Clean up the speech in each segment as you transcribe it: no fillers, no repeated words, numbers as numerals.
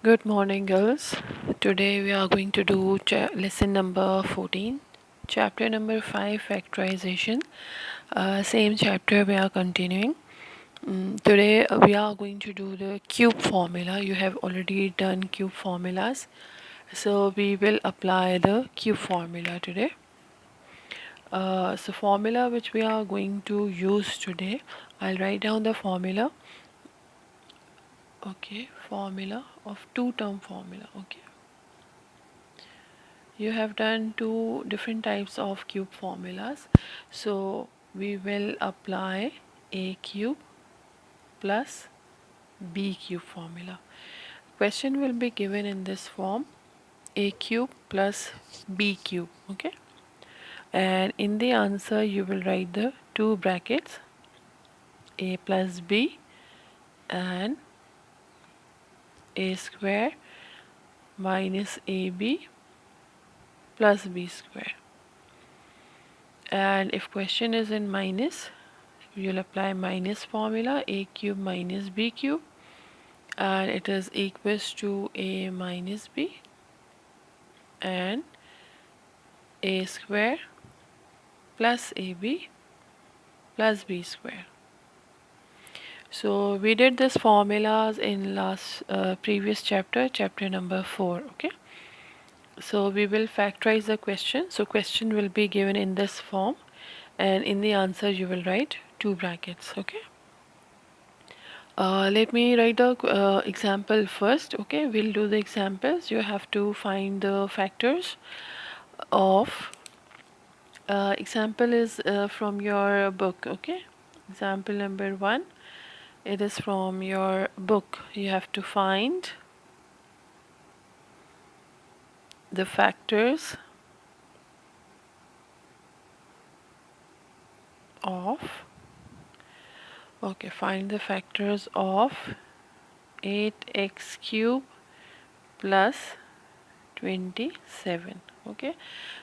Good morning, girls. Today we are going to do lesson number 14, chapter number 5, factorization. Same chapter we are continuing. Today we are going to do the cube formula. You have already done cube formulas, so we will apply the cube formula today. So formula which we are going to use today, I'll write down the formula. Okay, formula of two-term formula. Okay. You have done two different types of cube formulas, so we will apply a cube plus b cube formula. Question will be given in this form: a cube plus b cube. Okay, and in the answer you will write the two brackets, a plus b and a square minus ab plus b square. And if question is in minus, you'll apply minus formula, a cube minus b cube, and it is equals to a minus b and a square plus ab plus b square. So we did this formulas in previous chapter number 4. Okay, so we will factorize the question. So question will be given in this form, and in the answer you will write two brackets. Okay, let me write the example first. Okay, we'll do the examples. You have to find the factors of example is from your book. Okay, example number 1, it is from your book. You have to find the factors of, okay, find the factors of 8x cube plus 27. Okay,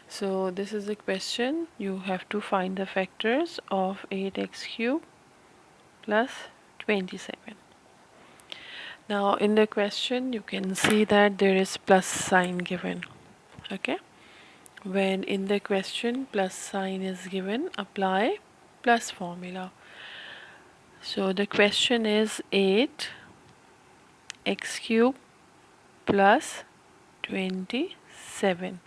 so this is the question. You have to find the factors of 8x cube plus 27. Now in the question you can see that there is plus sign given. Okay, when in the question plus sign is given, apply plus formula. So the question is 8x cube plus 27.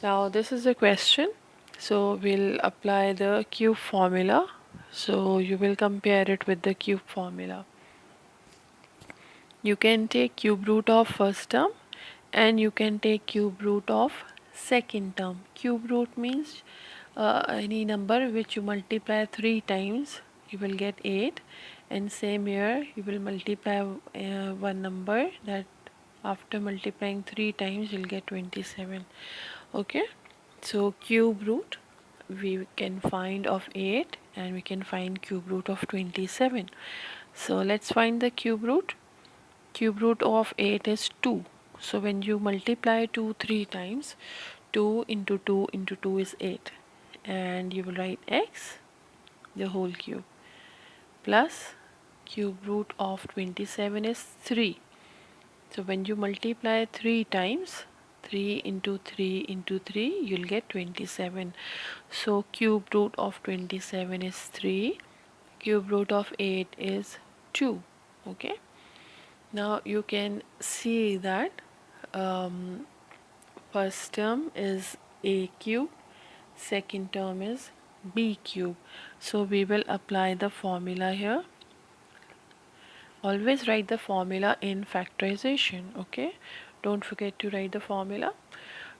Now this is the question, so we'll apply the cube formula. So you will compare it with the cube formula. You can take cube root of first term and you can take cube root of second term. Cube root means any number which you multiply 3 times, you will get 8, and same here you will multiply one number that after multiplying 3 times you'll get 27. Okay, so cube root we can find of 8 and we can find cube root of 27. So let's find the cube root. Cube root of 8 is 2. So when you multiply 2 3 times, 2 into 2 into 2 is 8, and you will write x the whole cube plus cube root of 27 is 3. So when you multiply 3 times, 3 into 3 into 3, you'll get 27. So cube root of 27 is 3, cube root of 8 is 2. Okay, now you can see that first term is a cube, second term is b cube. So we will apply the formula here. Always write the formula in factorization. Okay, don't forget to write the formula.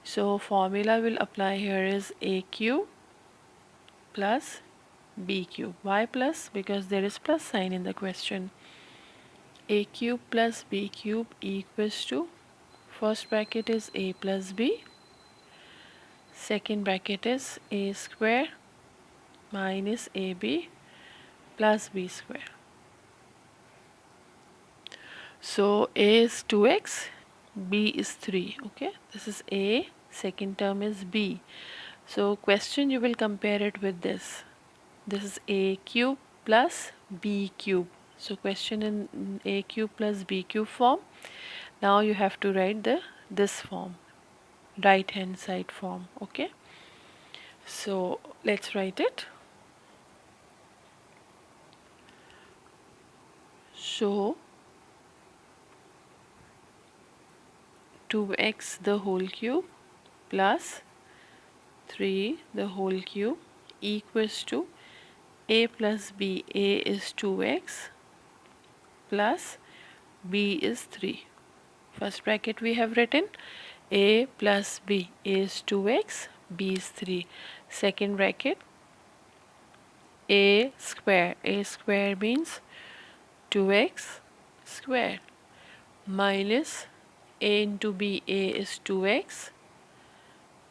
So formula will apply here is a cube plus b cube. Why plus? Because there is plus sign in the question. A cube plus b cube equals to, first bracket is a plus b, second bracket is a square minus ab plus b square. So a is 2x, b is 3. Okay, this is a, second term is b. So question you will compare it with this. This is a cube plus b cube. So question in a cube plus b cube form, Now you have to write this form, right hand side form. Okay, so let's write it. So 2x the whole cube plus 3 the whole cube equals to a plus b. A is 2x plus b is 3. First bracket we have written a plus b. A is 2x, b is 3. Second bracket a square. A square means 2x square minus a into b. A is 2x,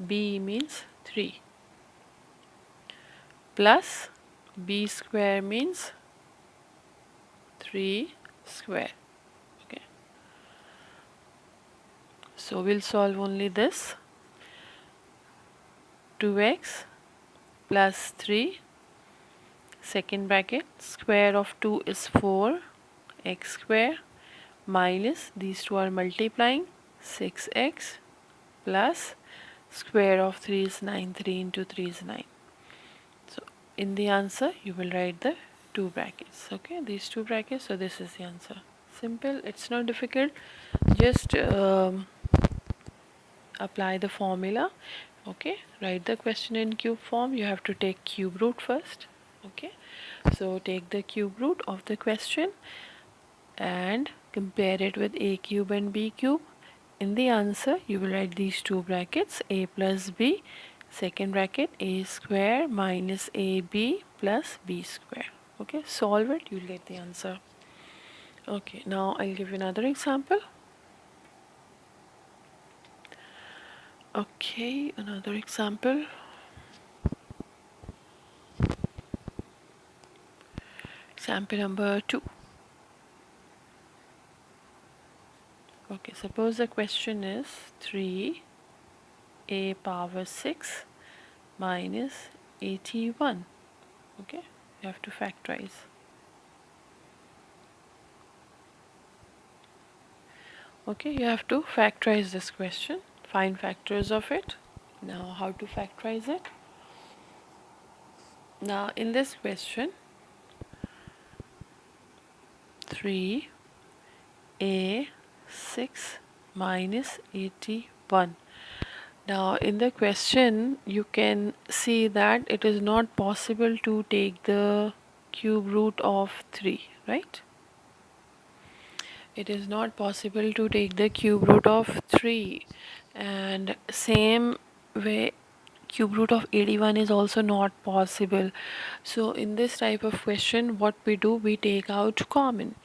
b means 3 plus b square means 3 square. Okay, so we'll solve only this. 2x plus 3, second bracket, square of 2 is 4, x square minus, these two are multiplying, 6x plus square of 3 is 9, 3 into 3 is 9. So in the answer you will write the two brackets. Okay, these two brackets. So this is the answer. Simple, it's not difficult. Just apply the formula. Okay, write the question in cube form. You have to take cube root first. Okay, so take the cube root of the question and compare it with a cube and b cube. In the answer you will write these two brackets, a plus b, second bracket a square minus ab plus b square. Okay, solve it, you'll get the answer. Okay, now I'll give you another example. Okay, another example. Example number 2. Okay, suppose the question is 3a power 6 minus 81. Okay, you have to factorize. Okay, you have to factorize this question, find factors of it. Now how to factorize it? Now in this question 3a 6 minus 81. Now in the question you can see that it is not possible to take the cube root of 3, right? It is not possible to take the cube root of 3, and same way cube root of 81 is also not possible. So in this type of question what we do, we take out common.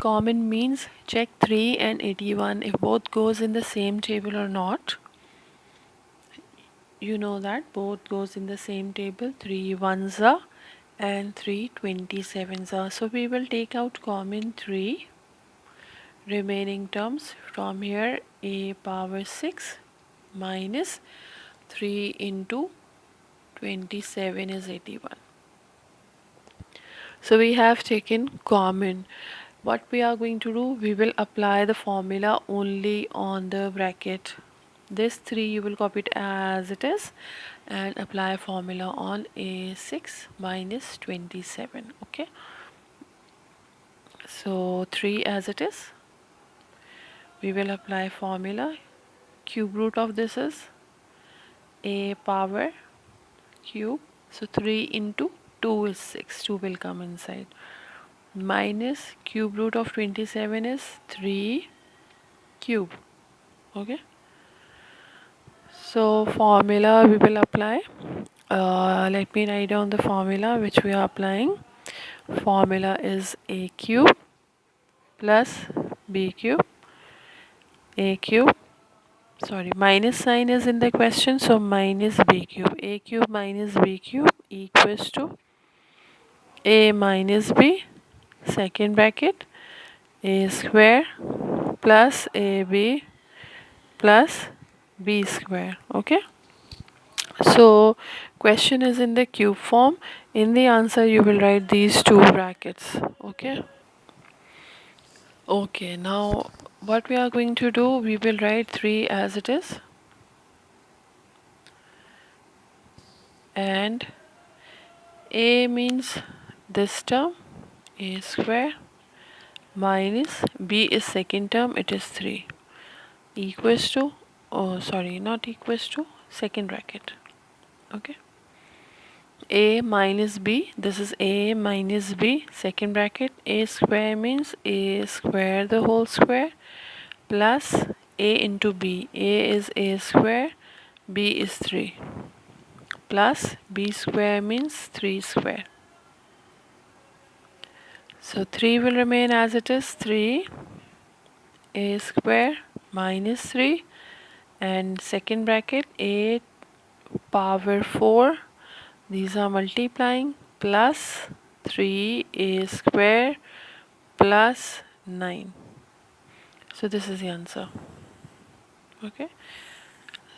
Common means check 3 and 81 if both goes in the same table or not. You know that both goes in the same table, 3 ones are and 3 27s are. So we will take out common 3. Remaining terms from here, a power 6 minus 3 into 27 is 81. So we have taken common. What we are going to do, we will apply the formula only on the bracket. This 3 you will copy it as it is and apply a formula on a 6 minus 27. Okay, so 3 as it is, we will apply formula. Cube root of this is a power cube, so 3 into 2 is 6, 2 will come inside, minus cube root of 27 is 3 cube. Okay, so formula we will apply. Let me write down the formula which we are applying. Formula is a cube plus b cube, a cube, sorry, minus sign is in the question, so minus b cube. A cube minus b cube equals to a minus b, second bracket, a square plus ab plus b square. Okay, so question is in the cube form. In the answer you will write these two brackets. Okay, Okay, now what we are going to do, we will write 3 as it is, and a means this term, a square, minus b is second term, it is 3, equals to, oh sorry, not equals to, second bracket. Okay, a minus b, this is a minus b, second bracket, a square means a square the whole square, plus a into b, a is a square, b is 3, plus b square means 3 square. So 3 will remain as it is, 3 a square minus 3, and second bracket a power 4, these are multiplying, plus 3 a square plus 9. So this is the answer. Okay,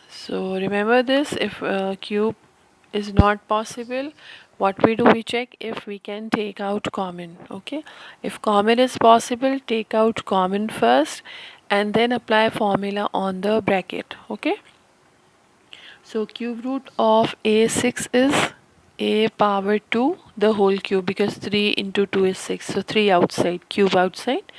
so remember this, if cube is not possible, what we do, we check if we can take out common. Okay, if common is possible, take out common first and then apply formula on the bracket. Okay, so cube root of a6 is a power 2 the whole cube, because 3 into 2 is 6, so 3 outside, cube outside,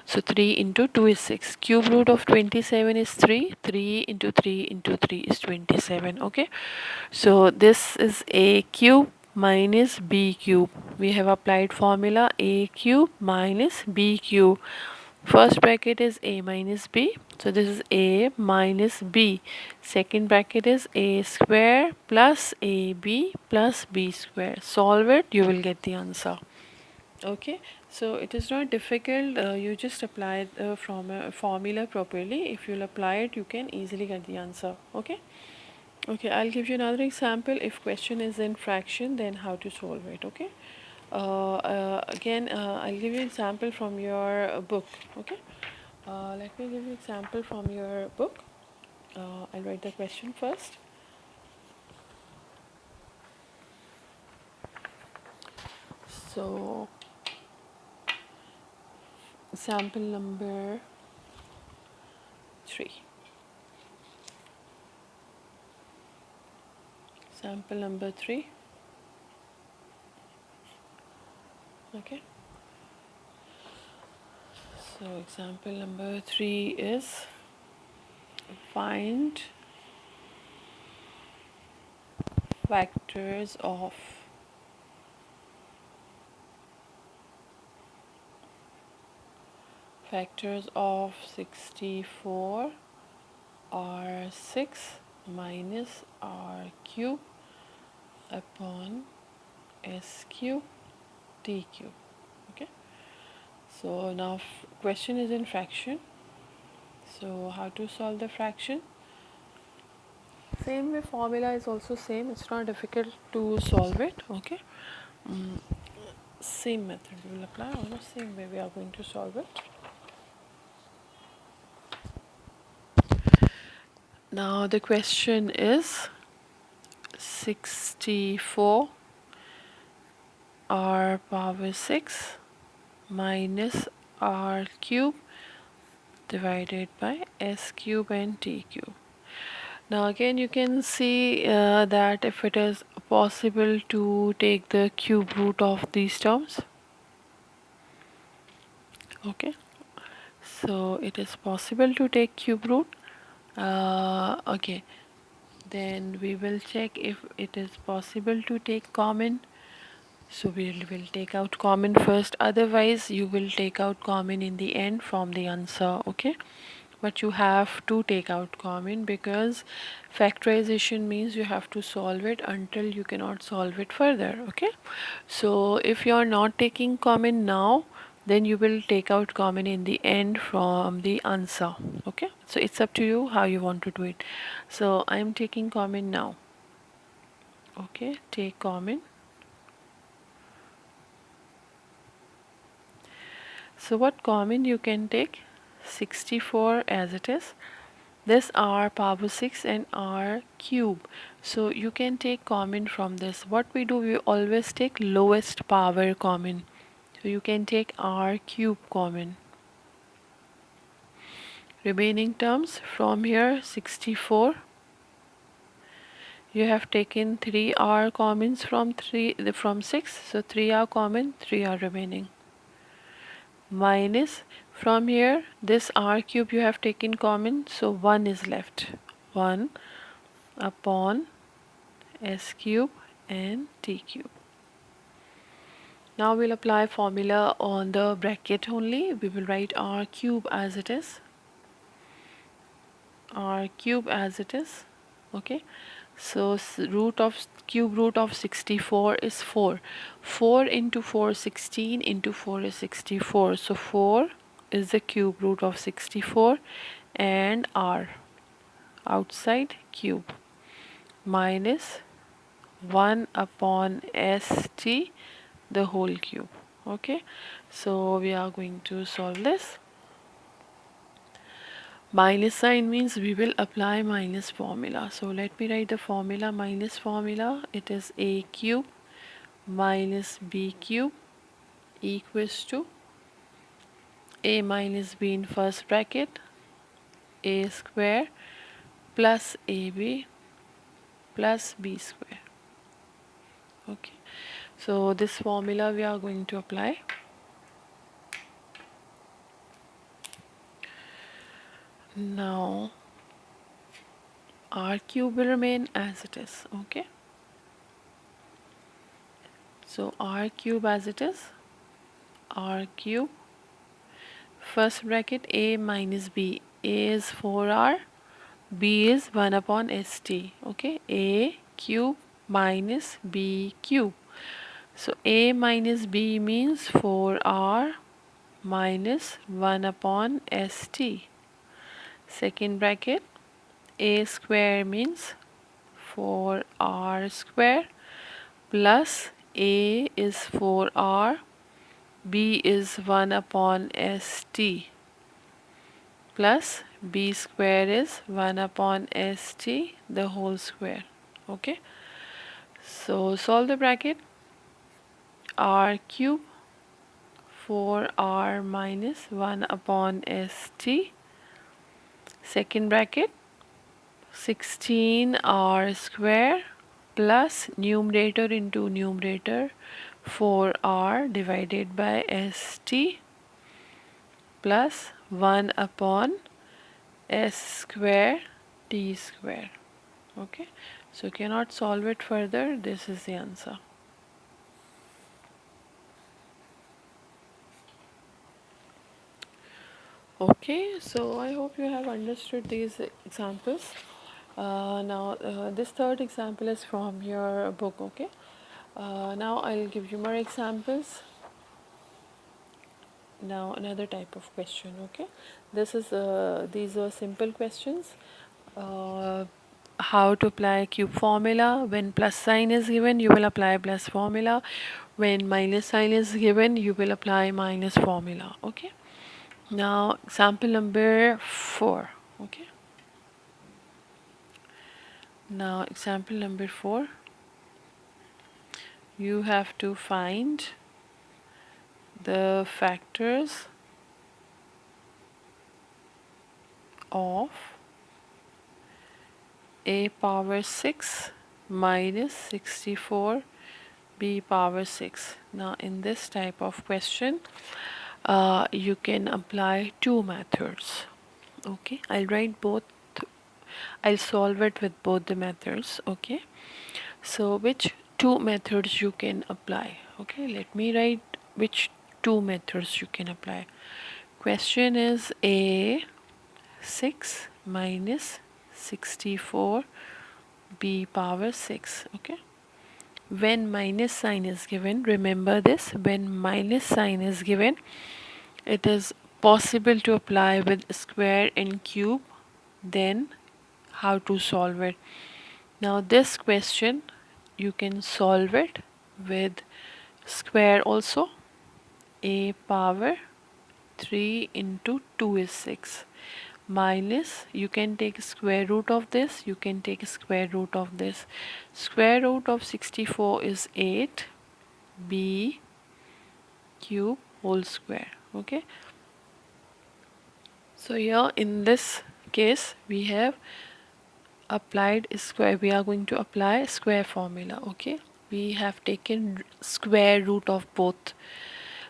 so 3 into 2 is 6. Cube root of 27 is 3, 3 into 3 into 3 is 27. Okay, so this is a cube minus b cube, we have applied formula a cube minus b cube. First bracket is a minus b, so this is a minus b. Second bracket is a square plus ab plus b square. Solve it, you will get the answer. Okay, so it is not difficult, you just apply from a formula properly. If you'll apply it, you can easily get the answer. Okay, okay, I'll give you another example. If question is in fraction, then how to solve it. Okay, again I'll give you an example from your book. Okay, let me give you example from your book. I'll write the question first. So sample number 3. Sample number 3. Okay, so example number 3 is find factors of factors of 64 r6 minus r cube upon s cube t cube. Okay, so now question is in fraction, so how to solve the fraction? Same way, formula is also same, it's not difficult to solve it. Okay, same method we will apply, almost same way we are going to solve it. Now the question is 64 r power 6 minus r cube divided by s cube and t cube. Now again you can see that if it is possible to take the cube root of these terms. Okay, so it is possible to take cube root. Okay, then we will check if it is possible to take common. So we will take out common first, otherwise you will take out common in the end from the answer. Okay, but you have to take out common, because factorization means you have to solve it until you cannot solve it further. Okay, so if you are not taking common now, then you will take out common in the end from the answer. Okay, so it's up to you how you want to do it. So I am taking common now. Okay, take common. So what common you can take? 64 as it is, this r power 6 and r cube, so you can take common from this. What we do, we always take lowest power common, so you can take r cube common. remaining terms from here 64. You have taken 3 are commons from 6, so 3 are common, 3 are remaining. Minus from here this r cube you have taken common, so 1 is left. 1 upon s cube and t cube. Now we'll apply formula on the bracket only. We will write r cube as it is. R cube as it is. Okay. So cube root of 64 is 4. 4 into 4 16, into 4 is 64. So 4 is the cube root of 64 and r outside cube minus 1 upon st the whole cube. Okay, so we are going to solve this. Minus sign means we will apply minus formula. So let me write the formula. Minus formula, it is a cube minus b cube equals to a minus b in first bracket, a square plus ab plus b square. Okay, so this formula we are going to apply. Now r cube will remain as it is. Okay, so r cube as it is, r cube first bracket a minus b, a is 4r, b is 1 upon st. Okay, a cube minus b cube. So a minus b means 4r minus 1 upon st. Second bracket, a square means 4r square plus a is 4r, b is 1 upon st plus b square is 1 upon st the whole square. Okay, so solve the bracket. R cube 4r minus 1 upon st, second bracket 16r square plus numerator into numerator 4r divided by st plus 1 upon s square t square. Okay, so cannot solve it further. This is the answer. Okay, so I hope you have understood these examples. Now this third example is from your book. Okay, now I'll give you more examples. Now another type of question. Okay, these are simple questions. How to apply cube formula. When plus sign is given, you will apply plus formula. When minus sign is given, you will apply minus formula. Okay, now example number 4. Okay, now example number 4, you have to find the factors of a power 6 minus 64 b power 6. Now in this type of question you can apply two methods. Okay, I'll write both, I'll solve it with both the methods. Okay, so which two methods you can apply? Okay, let me write which two methods you can apply. Question is a 6 minus 64 b power 6. Okay, when minus sign is given, remember this, when minus sign is given, it is possible to apply with square and cube. Then how to solve it? Now this question you can solve it with square also. A power 3 into 2 is 6 minus, you can take square root of this, you can take square root of this. Square root of 64 is 8 b cube whole square. Okay, So here in this case we have applied square, we are going to apply square formula. Okay, we have taken square root of both,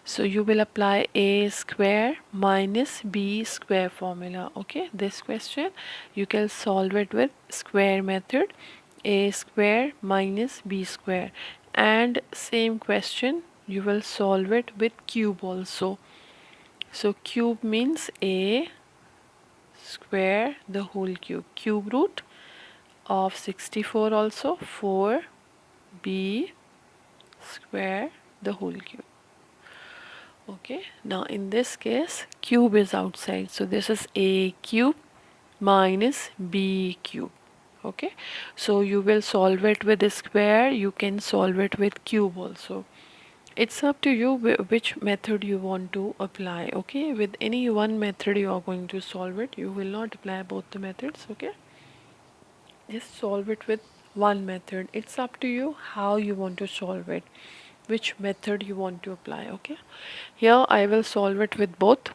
so you will apply a square minus b square formula. Okay, this question you can solve it with square method, a square minus b square, and same question you will solve it with cube also. So cube means a square the whole cube, cube root of 64 also 4b square the whole cube. Okay, now in this case cube is outside, so this is a cube minus b cube. Okay, so you will solve it with a square, you can solve it with cube also. It's up to you which method you want to apply. Okay, with any one method you are going to solve it, you will not apply both the methods. Okay, just solve it with one method. It's up to you how you want to solve it, which method you want to apply. Okay, here I will solve it with both,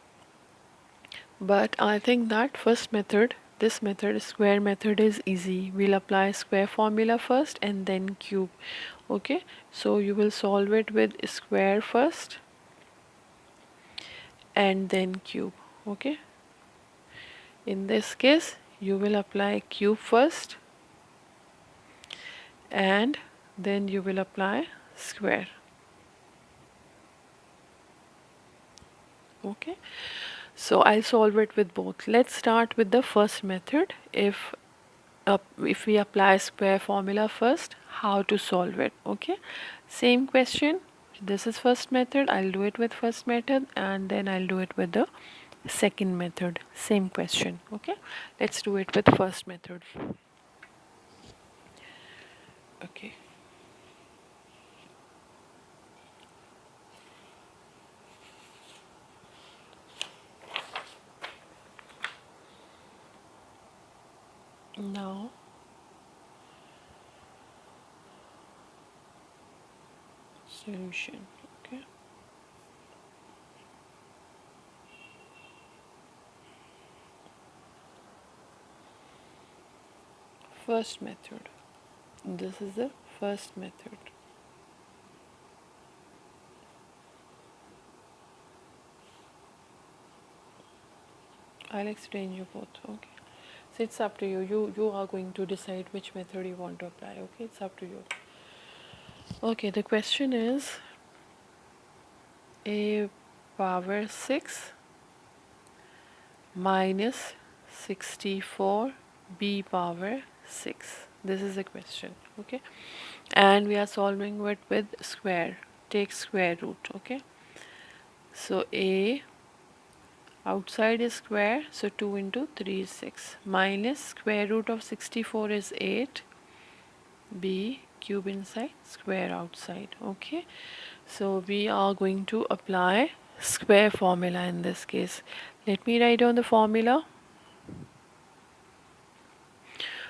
but I think that first method, this method, square method, is easy. We'll apply square formula first and then cube. Okay, so you will solve it with square first and then cube. Okay, in this case you will apply cube first and then you will apply square. Okay, so I'll solve it with both. Let's start with the first method. If we apply square formula first, how to solve it. Okay, same question, this is first method, I'll do it with first method and then I'll do it with the second method, same question. Okay, let's do it with first method. Okay, now solution. Okay, first method, this is the first method. I'll explain you both. Okay, so it's up to you. You are going to decide which method you want to apply. Okay, it's up to you. Okay, the question is a power 6 minus 64 b power 6. This is the question. Okay, and we are solving it with square. Take square root. Okay, so a outside is square, so 2 into 3 is 6, minus square root of 64 is 8, b cube inside, square outside. Okay, so we are going to apply square formula in this case. Let me write down the formula.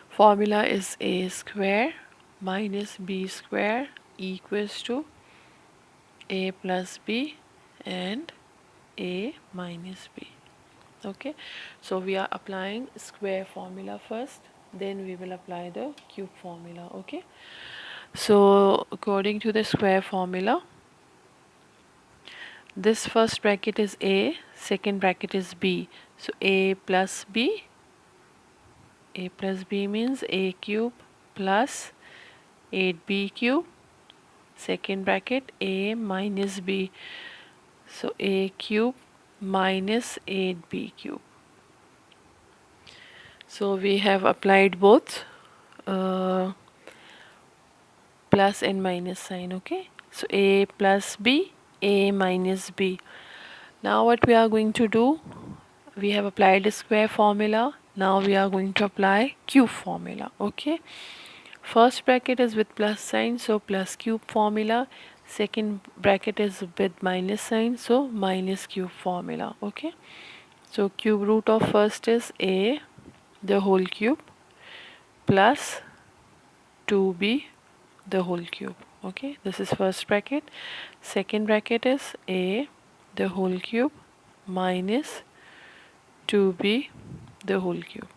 Formula is a square minus b square equals to a plus b and a minus b. Okay, so we are applying square formula first, then we will apply the cube formula. Okay, so according to the square formula, this first bracket is a, second bracket is b, so a plus b means a cube plus 8b cube, second bracket a minus b, so a cube minus 8b cube. So we have applied both plus and minus sign. Okay, so a plus b, a minus b. Now what we are going to do, we have applied a square formula, now we are going to apply cube formula. Okay, first bracket is with plus sign, so plus cube formula, second bracket is with minus sign, so minus cube formula. Okay, so cube root of first is a the whole cube plus 2b the whole cube. Okay, this is first bracket. Second bracket is a the whole cube minus 2b the whole cube.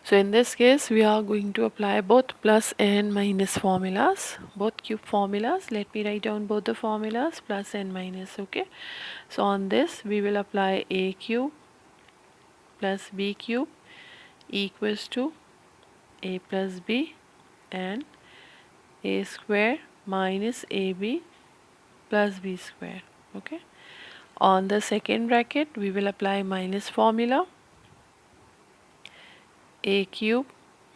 So in this case we are going to apply both plus and minus formulas, both cube formulas. Let me write down both the formulas, plus and minus. Okay, so on this we will apply a cube plus b cube equals to a plus b and a square minus ab plus b square. Okay, on the second bracket we will apply minus formula, a cube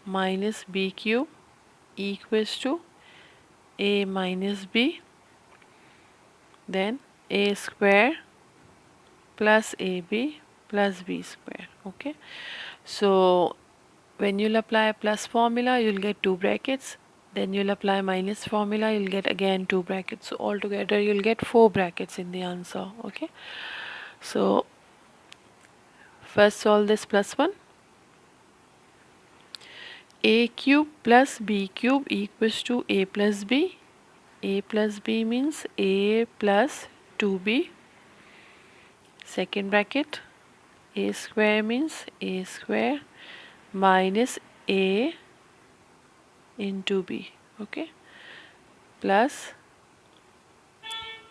minus b cube equals to a minus b, then a square plus ab plus b square. Okay, so when you'll apply plus formula you'll get two brackets, then you'll apply minus formula, you'll get again two brackets, so altogether you'll get four brackets in the answer. Okay, so first solve this plus one. A cube plus b cube equals to a plus b. A plus b means a plus 2b. Second bracket, a square means a square minus a into b. Okay, plus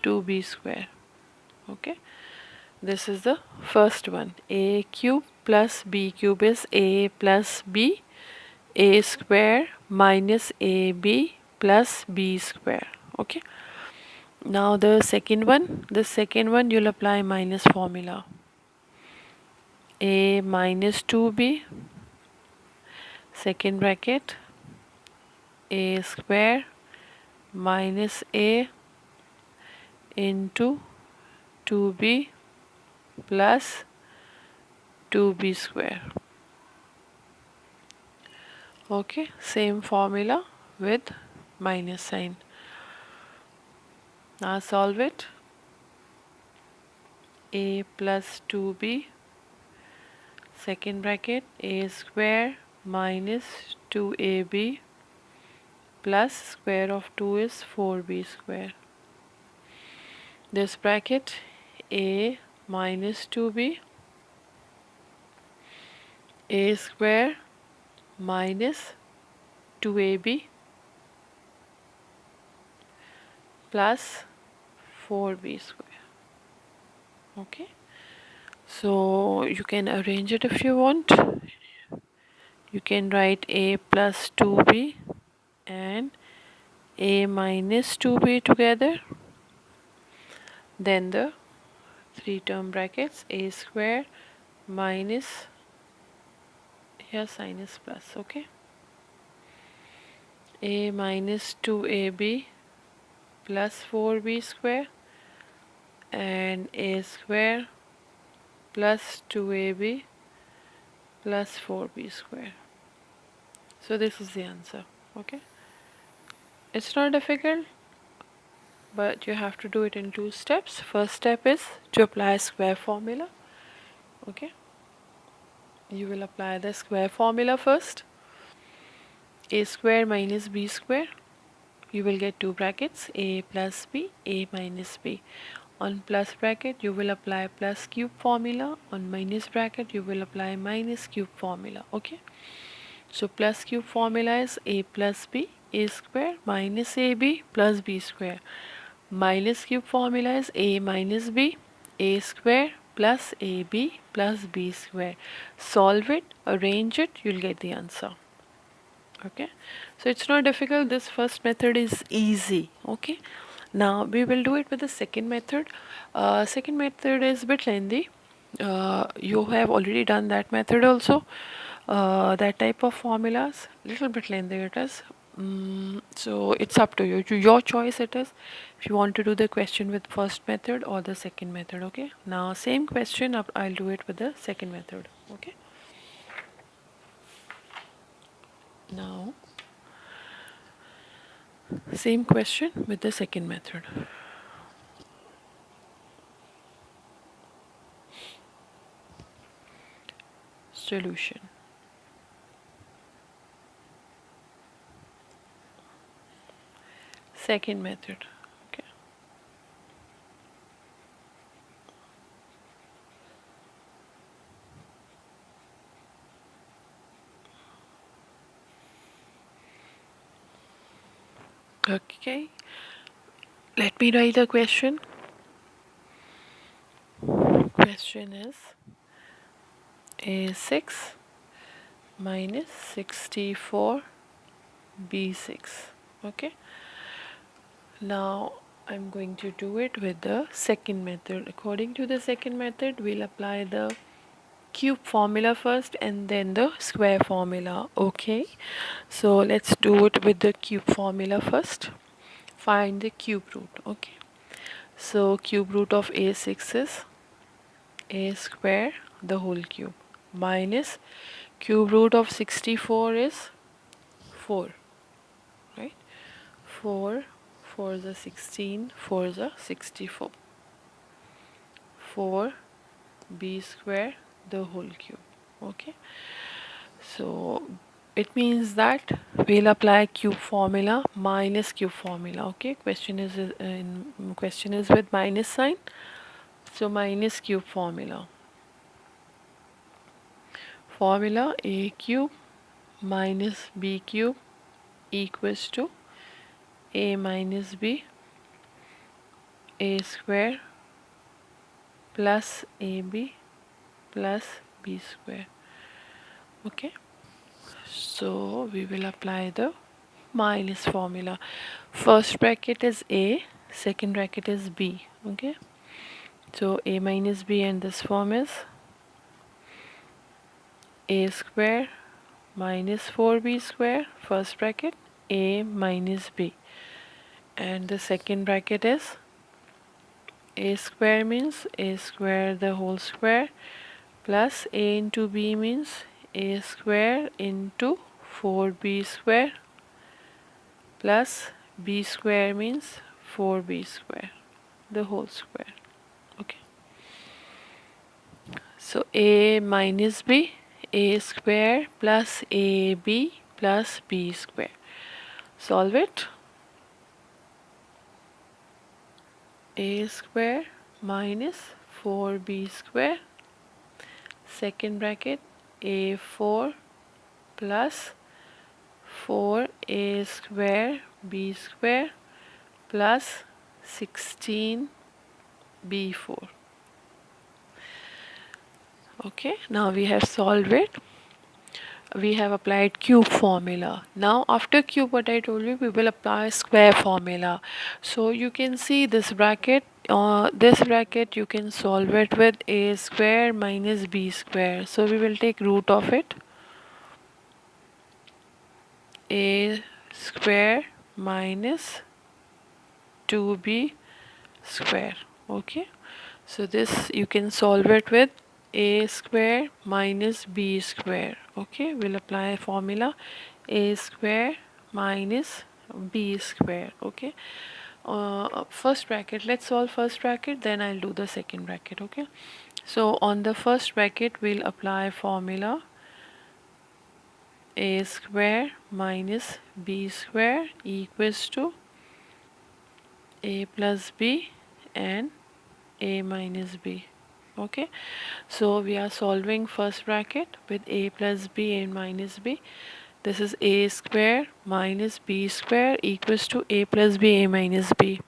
2b square. Okay, this is the first one. A cube plus b cube is a plus b, a square minus ab plus b square. Okay, now the second one you'll apply minus formula, a minus 2b, second bracket, a square minus a into 2b plus 2b square. Okay, same formula with minus sign. Now solve it. A plus 2b, second bracket, a square minus 2ab plus square of 2 is 4b square. This bracket, a minus 2b, a square minus 2ab plus 4b square. Okay, so you can arrange it if you want. You can write a plus 2b and a minus 2b together, then the three term brackets, a square minus, here sign is plus. Okay, a minus 2ab plus 4b square and a square plus 2ab plus 4b square. So this is the answer. Okay, it's not difficult, but you have to do it in two steps. First step is to apply square formula. Okay, you will apply the square formula first. A square minus b square, you will get two brackets, a plus b, a minus b. On plus bracket you will apply plus cube formula, on minus bracket you will apply minus cube formula. Okay, so plus cube formula is a plus b, a square minus ab plus b square. Minus cube formula is a minus b, a square plus ab plus b square. Solve it, arrange it, you'll get the answer. Okay, so it's not difficult. This first method is easy. Okay, now we will do it with the second method. Second method is a bit lengthy. You have already done that method also. That type of formulas, little bit lengthy it is. So it's up to you. Your choice it is. If you want to do the question with first method or the second method. Okay. Now same question. I'll do it with the second method. Okay. Now same question with the second method. Solution. Second method. Okay. Okay, let me write the question. Question is A6 minus 64 B6. Okay, now I'm going to do it with the second method. According to the second method, we'll apply the cube formula first and then the square formula. Okay, so let's do it with the cube formula first. Find the cube root. Okay, so cube root of A6 is A square the whole cube minus cube root of 64 is 4, right? 4 4 is a 16, 4 is a 64, 4 b square the whole cube. Okay, so it means that we'll apply cube formula minus cube formula. Okay, question is with minus sign, so minus cube formula. Formula a cube minus b cube equals to a minus b, a square plus ab plus b square. Okay, so we will apply the minus formula. First bracket is a, second bracket is b. Okay, so a minus b, and this form is a square minus 4b square, first bracket, a minus b, and the second bracket is a square means a square the whole square plus a into b means a square into 4b square plus b square means 4b square the whole square. Okay, so a minus b, a square plus ab plus b square. Solve it. A square minus 4b square, second bracket, a4 plus 4a square b square plus 16b4. Okay, now we have solved it. We have applied cube formula. Now after cube, what I told you, we will apply square formula. So you can see this bracket, you can solve it with a square minus b square. So we will take root of it, a square minus 2b square. Okay, so this you can solve it with a square minus b square. Okay, we'll apply formula a square minus b square. Okay, first bracket, let's solve first bracket, then I'll do the second bracket. Okay, so on the first bracket we'll apply formula a square minus b square equals to a plus b and a minus b. Okay, so we are solving first bracket with a plus b and minus b. This is a square minus b square equals to a plus b, a minus b.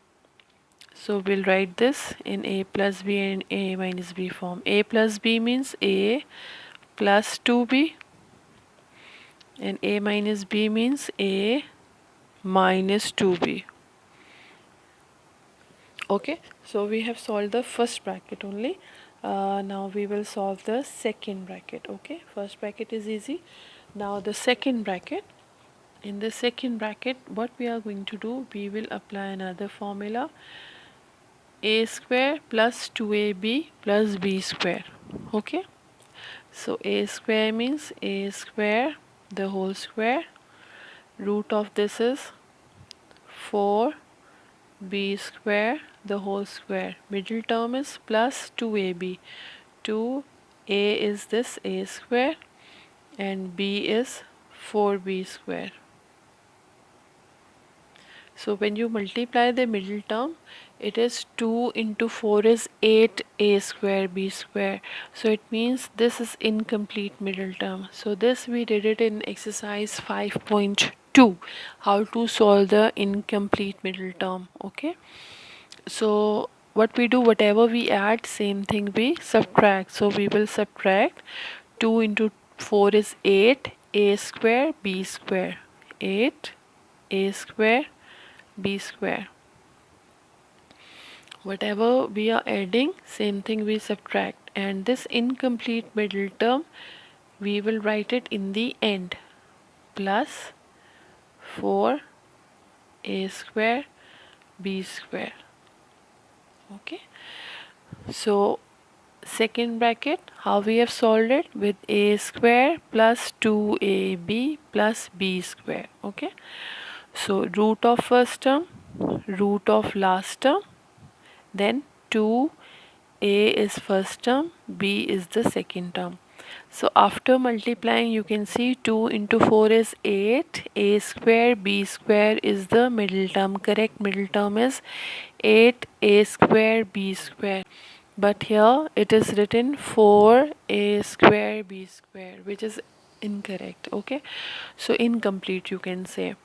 So we'll write this in a plus b and a minus b form. A plus b means a plus 2b and a minus b means a minus 2b. Okay, so we have solved the first bracket only. Now we will solve the second bracket. Okay, first bracket is easy. Now the second bracket, in the second bracket what we are going to do, we will apply another formula a square plus 2ab plus b square. Okay, so a square means a square the whole square, root of this is 4b square the whole square, middle term is plus 2ab, 2a is this a square and b is 4b square. So when you multiply the middle term, it is 2 into 4 is 8a square b square. So it means this is incomplete middle term. So this we did it in exercise 5.2. 2. How to solve the incomplete middle term. Okay, so what we do, whatever we add, same thing we subtract. So we will subtract 2 into 4 is 8, a square b square, 8 a square b square. Whatever we are adding, same thing we subtract, and this incomplete middle term we will write it in the end, plus 4 a square b square. Okay, so second bracket, how we have solved it, with a square plus 2ab plus b square. Okay, so root of first term, root of last term, then 2, a is first term, b is the second term. So after multiplying, you can see 2 into 4 is 8, a square b square is the middle term. Correct middle term is 8 a square b square. But here it is written 4 a square b square, which is incorrect. Okay, so incomplete you can say.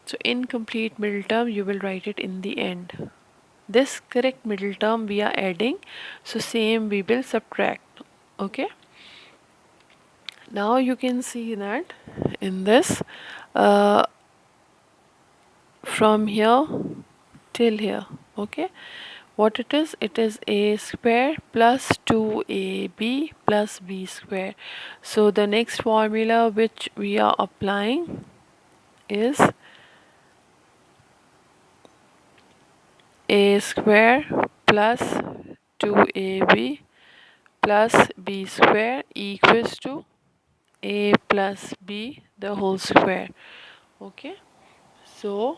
So incomplete middle term you will write it in the end. This correct middle term we are adding, so same we will subtract. Okay, now you can see that in this, uh, from here till here. Okay, what it is a square plus 2ab plus b square. So the next formula which we are applying is a square plus 2ab plus b square equals to a plus b the whole square. Okay, so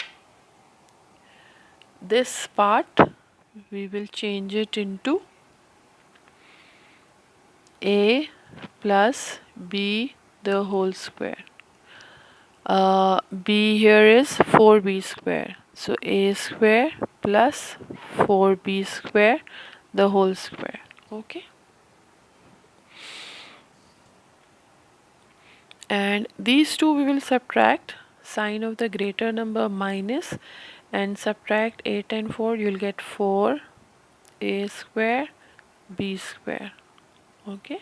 this part we will change it into a plus b the whole square. B here is 4b square, so a square plus 4b square the whole square. Okay, and these two we will subtract, sign of the greater number minus, and subtract 8 and 4, you'll get 4 a square b square. Okay,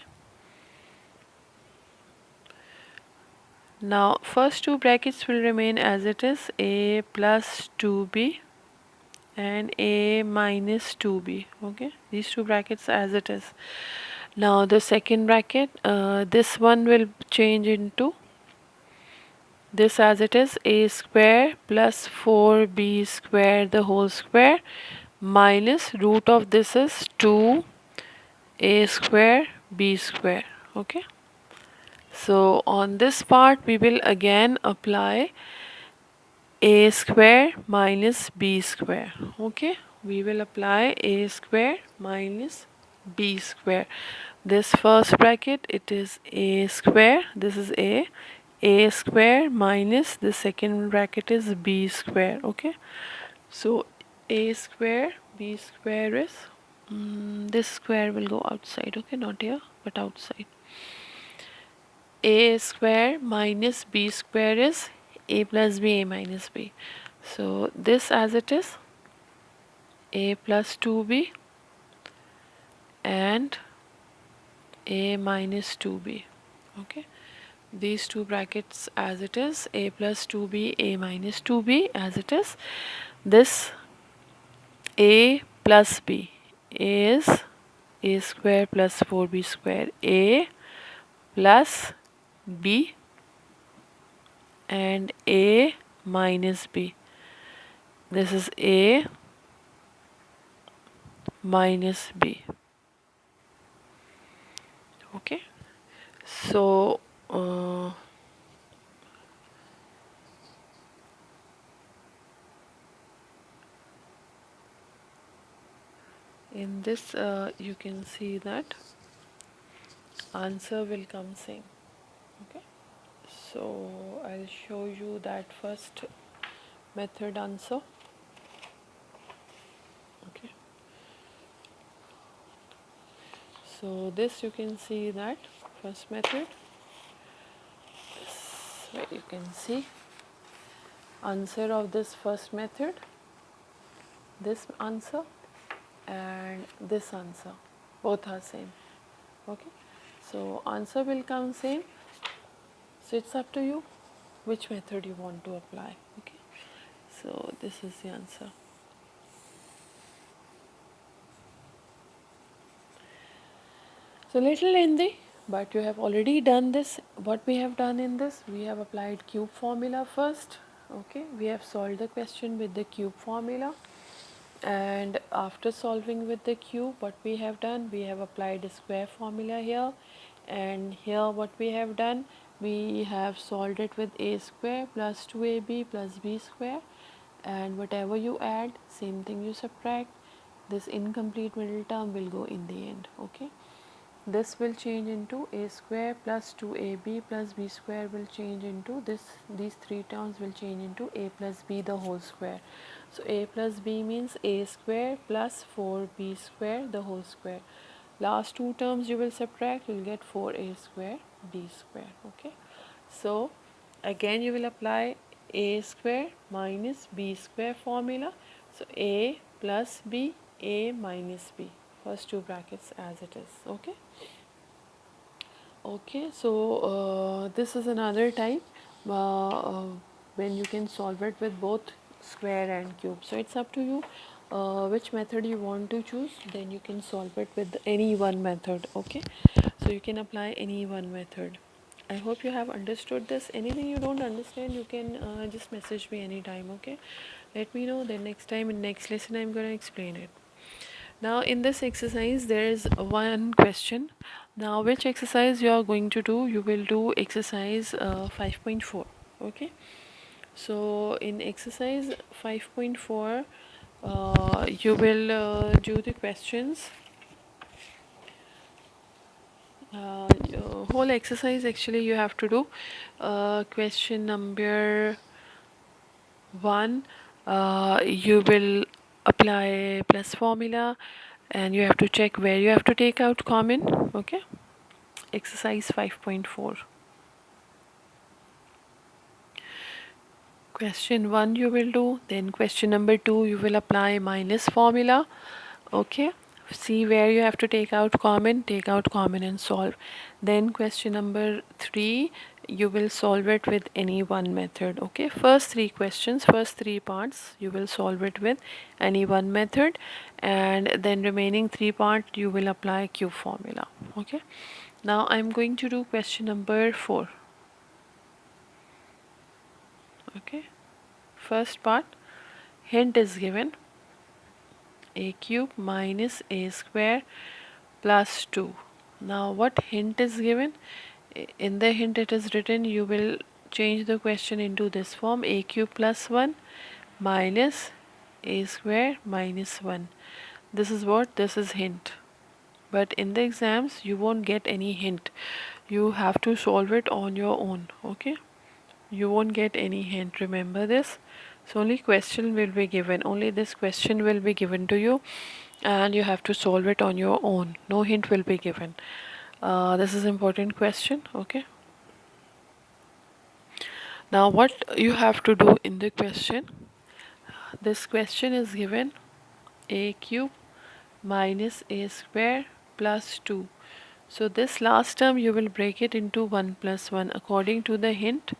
now first two brackets will remain as it is, a plus 2b and a minus 2b. Okay, these two brackets as it is. Now the second bracket, this one will change into this as it is, a square plus 4b square the whole square minus root of this is 2 a square b square. Okay, so on this part we will again apply a square minus b square. Okay, we will apply a square minus b square. This first bracket, it is a square, this is a square minus the second bracket is b square. Okay, so a square b square is, this square will go outside. Okay, not here but outside. A square minus b square is a plus b, a minus b. So this as it is, a plus 2b and a minus 2b. Okay, these two brackets as it is, a plus 2b, a minus 2b as it is. This a plus b is a square plus 4b square, a plus b and a minus b. This is a minus b. Okay, so in this you can see that answer will come same. Okay, so I'll show you that first method answer. Okay, so this you can see that first method, this where you can see answer of this first method, this answer and this answer, both are same. Okay, so answer will come same, so it's up to you which method you want to apply. Okay, so this is the answer. So little lengthy, but you have already done this. What we have done in this, we have applied cube formula first. Okay, we have solved the question with the cube formula, and after solving with the cube, what we have done, we have applied a square formula here, and here what we have done, we have solved it with a square plus 2ab plus b square, and whatever you add, same thing you subtract. This incomplete middle term will go in the end. Okay, this will change into a square plus 2ab plus b square will change into this, these three terms will change into a plus b the whole square. So a plus b means a square plus 4b square the whole square. Last two terms you will subtract, you will get 4a square b square. Okay, so again you will apply a square minus b square formula. So a plus b, a minus b, first two brackets as it is. Okay, okay, so this is another time when you can solve it with both square and cube. So it's up to you which method you want to choose, then you can solve it with any one method. Okay, so you can apply any one method. I hope you have understood this. Anything you don't understand, you can just message me anytime. Okay, let me know, then next time in next lesson I'm going to explain it. Now in this exercise there is one question. Now which exercise you are going to do, you will do exercise 5.4. okay, so in exercise 5.4 you will do the questions. Whole exercise actually you have to do question number 1. You will apply plus formula and you have to check where you have to take out common. Okay, exercise 5.4. Question 1 you will do, then question number 2 you will apply minus formula. Okay, see where you have to take out common and solve. Then question number 3 you will solve it with any one method. Okay, first three questions, first three parts you will solve it with any one method, and then remaining three part you will apply cube formula. Okay, now I'm going to do question number 4. Okay, first part, hint is given a cube minus a square plus 2. Now what hint is given? In the hint it is written, you will change the question into this form, a cube plus 1 minus a square minus 1. This is what? This is hint. But in the exams you won't get any hint. You have to solve it on your own. Okay, you won't get any hint, remember this. So only question will be given, only this question will be given to you and you have to solve it on your own. No hint will be given. This is important question. Okay, now what you have to do in the question, this question is given a cube minus a square plus 2. So this last term you will break it into 1 plus 1 according to the hint.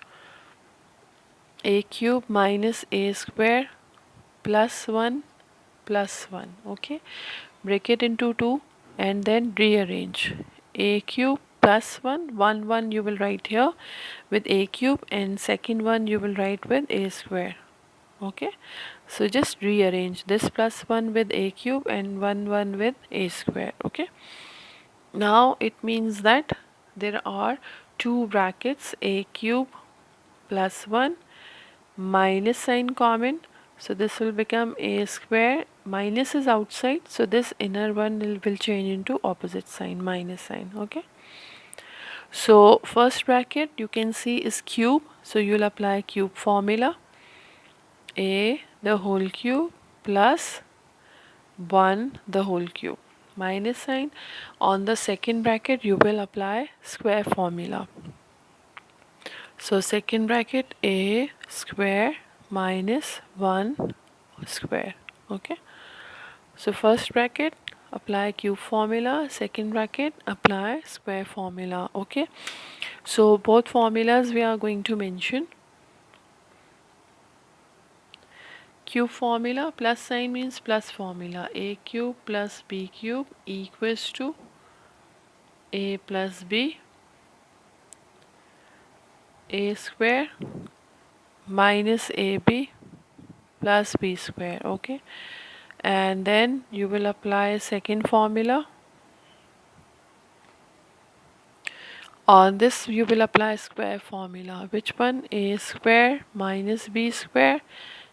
A cube minus a square plus 1 plus 1. Okay, break it into 2 and then rearrange. A cube plus 1, 1 1 you will write here with a cube, and second one you will write with a square. Okay, so just rearrange this plus 1 with a cube and 1 1 with a square. Okay, now it means that there are two brackets, a cube plus 1 minus sign common, so this will become a square, minus is outside, so this inner one will change into opposite sign, minus sign. Okay, so first bracket you can see is cube, so you'll apply cube formula, a the whole cube plus 1 the whole cube, minus sign. On the second bracket you will apply square formula. So second bracket a square minus 1 square. Okay, so first bracket apply cube formula, second bracket apply square formula. Okay, so both formulas we are going to mention. Cube formula, plus sign means plus formula. A cube plus b cube equals to a plus b, a square minus ab plus b square. Okay, and then you will apply second formula. On this you will apply square formula. Which one? A square minus b square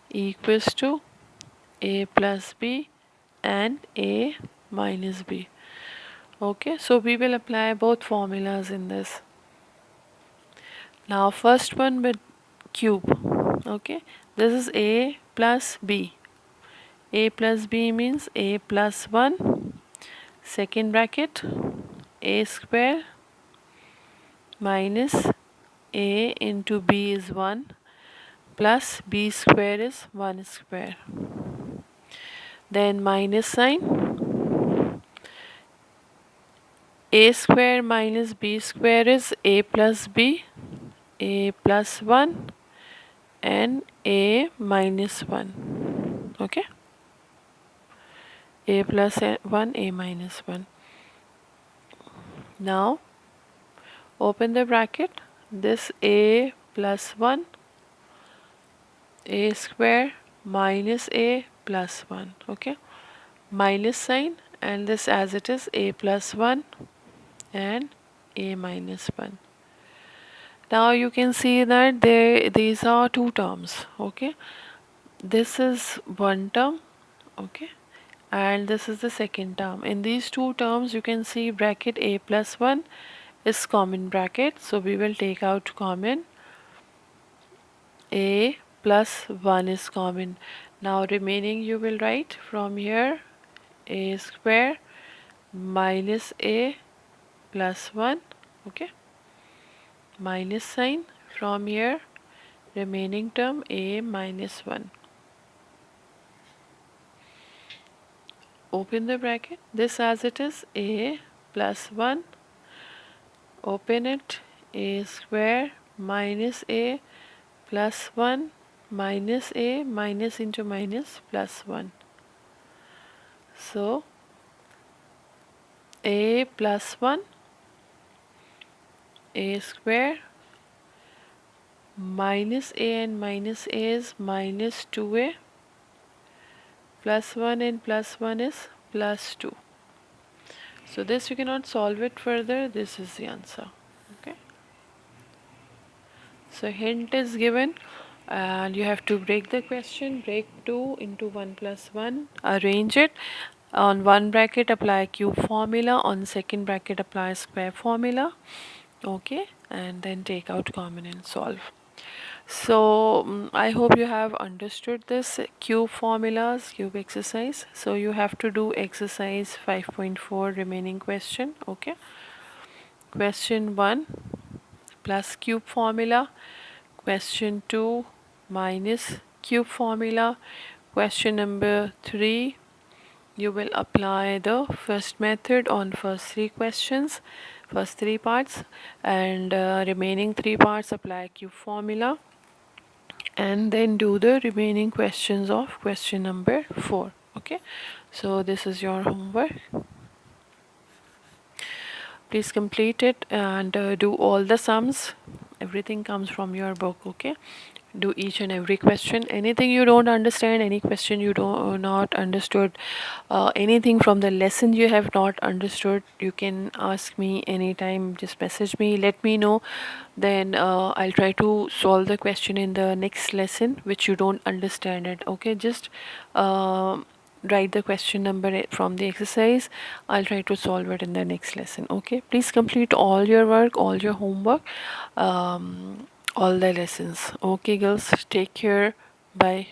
equals to a plus b and a minus b. Okay, so we will apply both formulas in this. Now first one with cube. Okay, this is a plus b. A plus b means a plus 1, second bracket, a square minus a into b is 1 plus b square is 1 square. Then minus sign. A square minus b square is a plus b, a plus 1 and a minus 1. Okay, a plus 1, a minus 1. Now open the bracket. This a plus 1, a square minus a plus 1. Okay, minus sign, and this as it is a plus 1 and a minus 1. Now you can see that these are two terms. Okay, this is one term. Okay, and this is the second term. In these two terms you can see bracket a plus 1 is common bracket, so we will take out common. A plus 1 is common. Now remaining you will write from here a square minus a plus 1. Okay, minus sign, from here remaining term a minus 1. Open the bracket. This as it is a plus 1, open it, a square minus a plus 1 minus a, minus into minus plus 1. So a plus 1, a square minus a and minus a is minus 2a, plus 1 and plus 1 is plus 2. So this you cannot solve it further, this is the answer. Okay, so hint is given and you have to break the question. Break 2 into 1 plus 1, arrange it. On one bracket apply cube formula, on second bracket apply square formula. Okay, and then take out common and solve. So I hope you have understood this cube formulas, cube exercise. So you have to do exercise 5.4 remaining question. Okay, question 1 plus cube formula, question 2 minus cube formula, question number 3 you will apply the first method on first 3 questions, first 3 parts, and remaining 3 parts apply cube formula, and then do the remaining questions of question number 4. Okay, so this is your homework. Please complete it and do all the sums. Everything comes from your book. Okay, do each and every question. Anything you don't understand, any question you don't not understood, anything from the lesson you have not understood, you can ask me anytime. Just message me, let me know, then I'll try to solve the question in the next lesson which you don't understand it. Okay, just write the question number from the exercise. I'll try to solve it in the next lesson. Okay, please complete all your work, all your homework, all the lessons. Okay girls, take care, bye.